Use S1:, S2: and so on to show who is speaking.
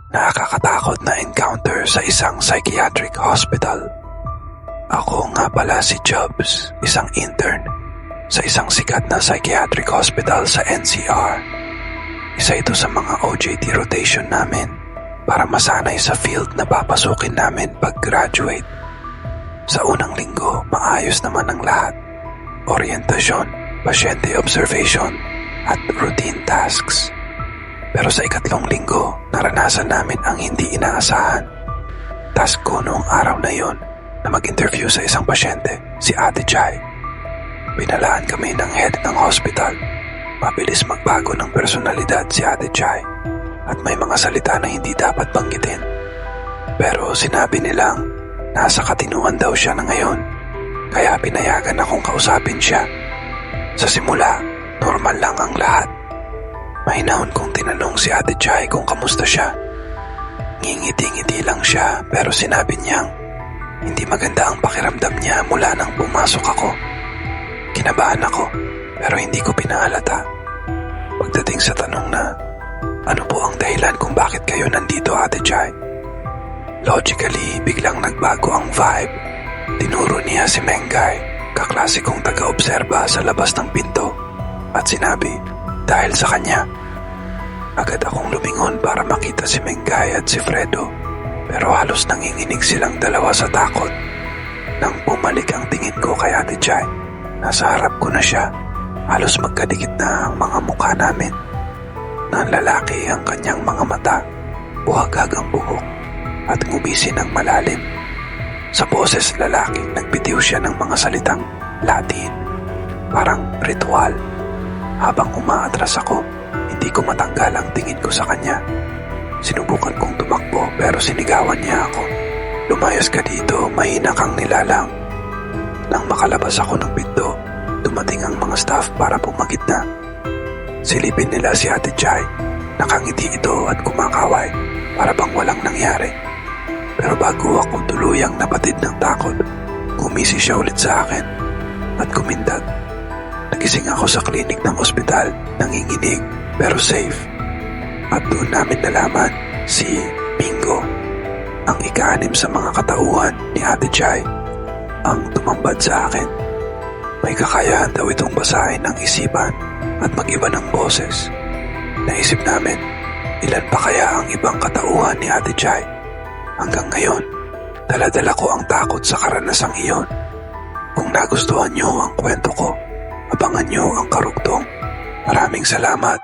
S1: Nakakatakot na encounter sa isang psychiatric hospital. Ako nga pala si Jobs, isang intern sa isang sikat na psychiatric hospital sa NCR. Isa ito sa mga OJT rotation namin para masanay sa field na papasukin namin pag-graduate. Sa unang linggo, maayos naman ang lahat. Orientasyon, pasyente observation, at routine tasks. Pero sa ikatlong linggo, naranasan namin ang hindi inaasahan. Task ko noong araw na yon na mag-interview sa isang pasyente, si Ate Chai. Pinalaan kami ng head ng hospital. Mabilis magbago ng personalidad si Ate Chai at may mga salita na hindi dapat banggitin. Pero sinabi nilang nasa katinuan daw siya na ngayon, kaya pinayagan akong kausapin siya. Sa simula, normal lang ang lahat. Mahinahon kong tinanong si Ate Chai kung kamusta siya. Ngingiti-ngiti lang siya pero sinabi niyang hindi maganda ang pakiramdam niya mula nang pumasok ako. Kinabahan ako pero hindi ko pinahalata. Pagdating sa tanong na, ano po ang dahilan kung bakit kayo nandito, Ate Chai? Logically, biglang nagbago ang vibe. Tinuro niya si Mengay, kaklase kong taga-obserba sa labas ng pinto, at sinabi, dahil sa kanya. Agad akong lumingon para makita si Mengay at si Fredo, pero halos nanginginig silang dalawa sa takot. Nang bumalik ang tingin ko kay Ate Chai, nasa harap ko na siya. Halos magkadikit na ang mga mukha namin. Nanlalaki ang kanyang mga mata, buhagag ang buhok, at ngumisi ng malalim. Sa boses lalaki, nagbitiw siya ng mga salitang Latin, parang ritual. Habang umaatras ako, hindi ko matanggal ang tingin ko sa kanya. Sinubukan kong tumakbo pero sinigawan niya ako. Lumayas ka dito, mahina kang nilalang. Nang makalabas ako ng pinto, dumating ang mga staff para pumagit na. Silipin nila si Ate Chai. Nakangiti ito at kumakaway para bang walang nangyari. Pero bago ako tuluyang napatid ng takot, gumisi siya ulit sa akin at kumindat. Nagising ako sa klinik ng ospital, nanginginig pero safe. At doon namin nalaman si Bingo, ang ika-6 sa mga katauhan ni Ate Chai, ang tumambad sa akin. May kakayahan daw itong basahin ng isipan at mag-iba ng boses. Naisip namin, ilan pa kaya ang ibang katauhan ni Ate Chai? Hanggang ngayon, dala-dala ko ang takot sa karanasang iyon. Kung nagustuhan niyo ang kwento ko, abangan niyo ang karugtong. Maraming salamat.